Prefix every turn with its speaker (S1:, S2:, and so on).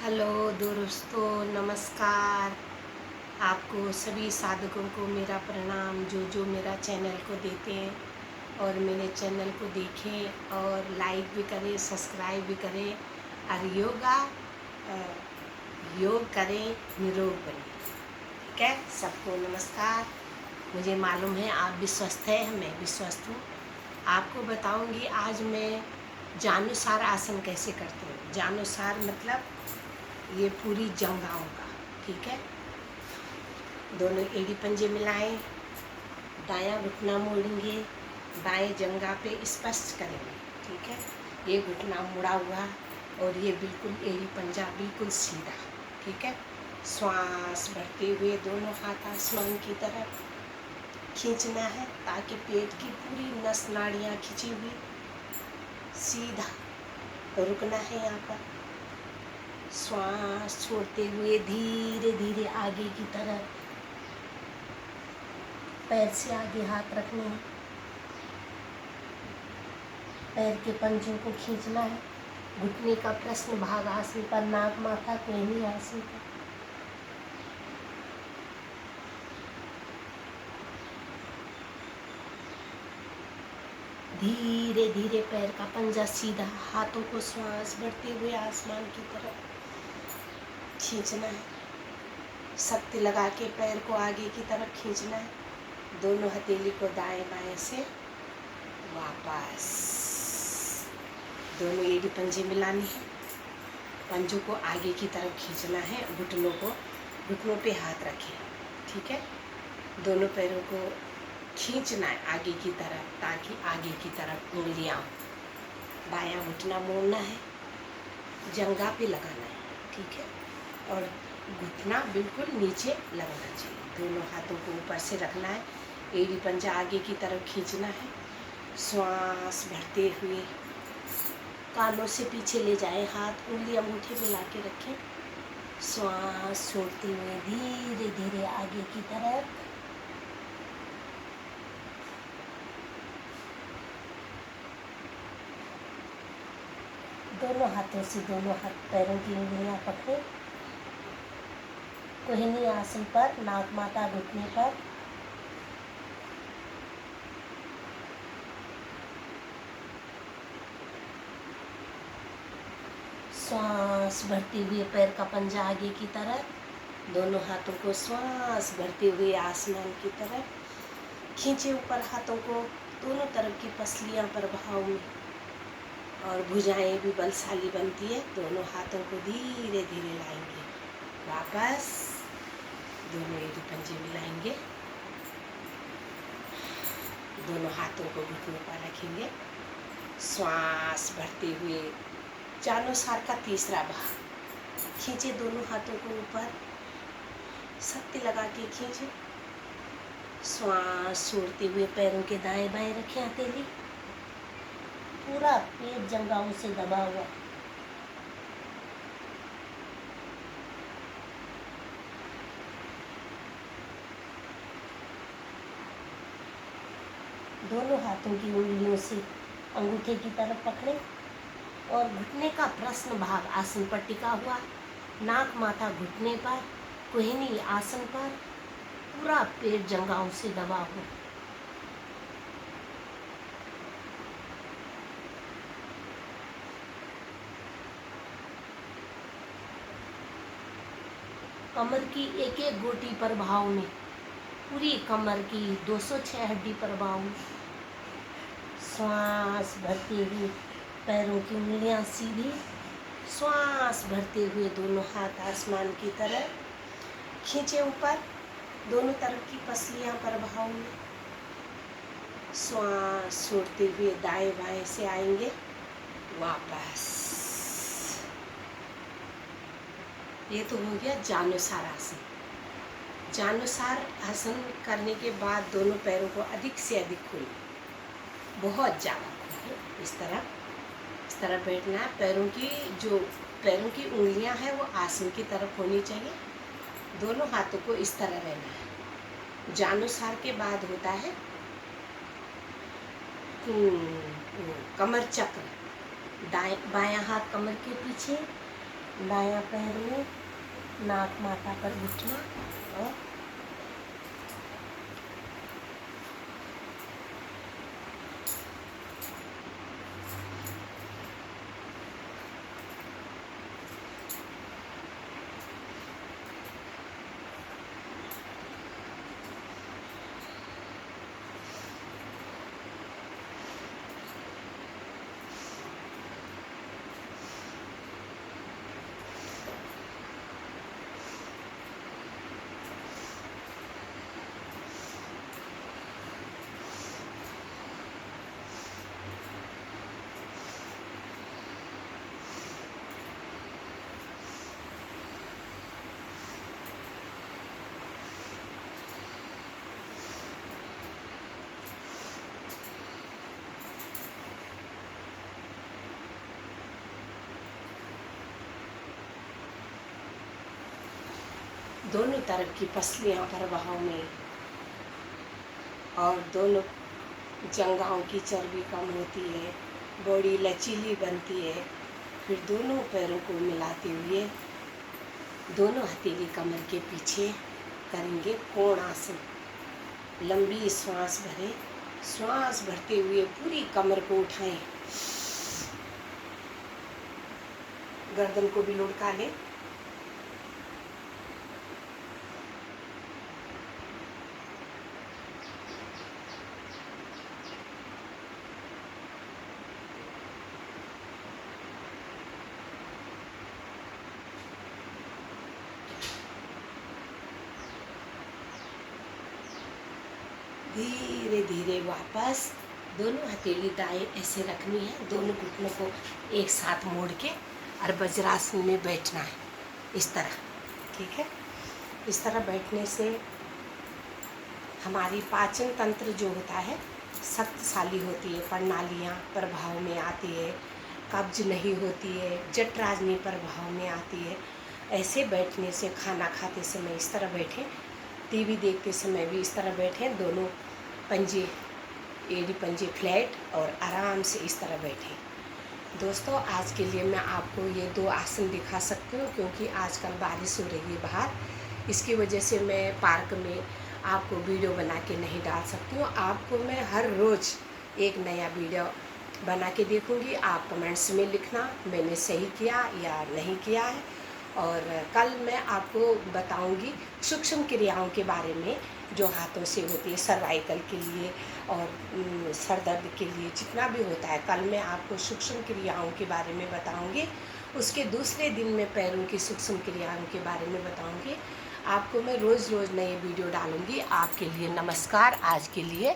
S1: Hello दोस्तों, नमस्कार। आपको सभी साधकों को मेरा प्रणाम, जो मेरा चैनल को देते हैं और मेरे चैनल को देखें और लाइक भी करें, सब्सक्राइब भी करें और योग करें, निरोग बनें। ठीक है, सबको नमस्कार। मुझे मालूम है आप भी स्वस्थ हैं, मैं भी स्वस्थ हूँ। आपको बताऊंगी आज मैं जानुसार आसन कैसे करते हैं। जानुसार मतलब ये पूरी जंघाओं का। ठीक है, दोनों एड़ी पंजे मिलाएं, दायां घुटना मोड़ेंगे, बाएं जंघा पे स्पष्ट करेंगे। ठीक है, ये घुटना मुड़ा हुआ और ये बिल्कुल एड़ी पंजा बिल्कुल सीधा। ठीक है, श्वास भरते हुए दोनों हाथ आसमान की तरफ खींचना है ताकि पेट की पूरी नस नाड़ियाँ खिंची हुई सीधा रुकना है। यहाँ पर श्वास छोड़ते हुए धीरे धीरे आगे की तरफ, पैर से आगे हाथ रखने हैं, पैर के पंजों को खींचना है। घुटने का प्रश्न भाग आसन पर, नाक माथा कोहनी आसन पर। धीरे धीरे पैर का पंजा सीधा, हाथों को श्वास बढ़ते हुए आसमान की तरफ खींचना है। शक्ति लगा के पैर को आगे की तरफ खींचना है। दोनों हथेली को दाएं बाएं से वापस, दोनों एड़ी पंजे मिलानी है। पंजों को आगे की तरफ खींचना है। घुटनों पे हाथ रखें। ठीक है, दोनों पैरों को खींचना है आगे की तरफ ताकि आगे की तरफ उंगलियां, बायां घुटना मोड़ना है, जंघा पे लगाना है। ठीक है, और घुटना बिल्कुल नीचे लगाना चाहिए। दोनों हाथों को ऊपर से रखना है, एड़ी पंजा आगे की तरफ खींचना है। श्वास भरते हुए कानों से पीछे ले जाएं, हाथ उंगली अंगूठे में ला के रखें। श्वास छोड़ते हुए धीरे धीरे आगे की तरफ, दोनों हाथों से दोनों हाथ पैरों की उंगलियां पकड़े। कोहनी आसन पर, नाक माथा घुटने पर। श्वास भरते हुए पैर का पंजा आगे की तरफ, दोनों हाथों को श्वास भरते हुए आसमान की तरफ खींचे। ऊपर हाथों को दोनों तरफ की पसलियां पर भाव में, और भुजाएं भी बलशाली बनती है। दोनों हाथों को धीरे धीरे लाएंगे वापस, दोनों एड़ी पंजे मिलाएंगे, दोनों हाथों को घुटनों पर रखेंगे। श्वास भरते हुए जानुसार का तीसरा भाग खींचे, दोनों हाथों को ऊपर शक्ति लगा के खींचे। श्वास छोड़ते हुए पैरों के दाएं बाएं रखें हथेली, पूरा पेट जंघाओं से दबा हुआ। दोनों हाथों की उंगलियों से अंगूठे की तरफ पकड़े और घुटने का प्रश्न भाग आसन पर टिका हुआ, नाक माथा घुटने पर, कोहनी आसन पर, पूरा पेट जंघाओं से दबा हुआ। कमर की एक एक गोटी पर भाव में, पूरी कमर की 206 हड्डी पर भाव में। श्वास भरते हुए पैरों की उंगलियां सीधी, श्वास भरते हुए दोनों हाथ आसमान की तरफ खींचे ऊपर, दोनों तरफ की पसलियां पर भाव में। श्वास छोड़ते हुए दाएं बाएं से आएंगे वापस। ये तो हो गया जानुसार आसन। जानुसार आसन करने के बाद दोनों पैरों को अधिक से अधिक खोलें, बहुत ज़्यादा खोलें। इस तरह बैठना है। पैरों की उंगलियां हैं वो आसन की तरफ होनी चाहिए। दोनों हाथों को इस तरह रहना है। जानुसार के बाद होता है कमर चक्र। बायां हाथ कमर के पीछे, दायां पैर में नाक माथा पर घुटना और दोनों तरफ की पसलियाँ प्रभाव में और दोनों जंघाओं की चर्बी कम होती है, बॉडी लचीली बनती है। फिर दोनों पैरों को मिलाते हुए दोनों हथेली कमर के पीछे करेंगे कोण आसन। लंबी श्वास भरें, श्वास भरते हुए पूरी कमर को उठाएं, गर्दन को भी लुढ़का लें। धीरे धीरे वापस दोनों हथेली दाएं ऐसे रखनी है, दोनों घुटनों को एक साथ मोड़ के और वज्रासन में बैठना है इस तरह। ठीक है, इस तरह बैठने से हमारी पाचन तंत्र जो होता है शक्तिशाली होती है, प्रणालियाँ प्रभाव में आती है, कब्ज नहीं होती है, जठराग्नि प्रभाव में आती है। ऐसे बैठने से खाना खाते समय इस तरह बैठें, टीवी देखते समय भी इस तरह बैठें, दोनों पंजे एड़ी पंजे फ्लैट और आराम से इस तरह बैठें। दोस्तों आज के लिए मैं आपको ये 2 आसन दिखा सकती हूँ क्योंकि आजकल बारिश हो रही है बाहर, इसकी वजह से मैं पार्क में आपको वीडियो बना के नहीं डाल सकती हूँ। आपको मैं हर रोज़ एक नया वीडियो बना के देखूँगी, आप कमेंट्स में लिखना मैंने सही किया या नहीं किया है। और कल मैं आपको बताऊंगी सूक्ष्म क्रियाओं के बारे में जो हाथों से होती है सर्वाइकल के लिए और सर दर्द के लिए जितना भी होता है, कल मैं आपको सूक्ष्म क्रियाओं के बारे में बताऊंगी। उसके दूसरे दिन मैं पैरों की सूक्ष्म क्रियाओं के बारे में बताऊंगी। आपको मैं रोज़ रोज़ नए वीडियो डालूंगी। आपके लिए नमस्कार, आज के लिए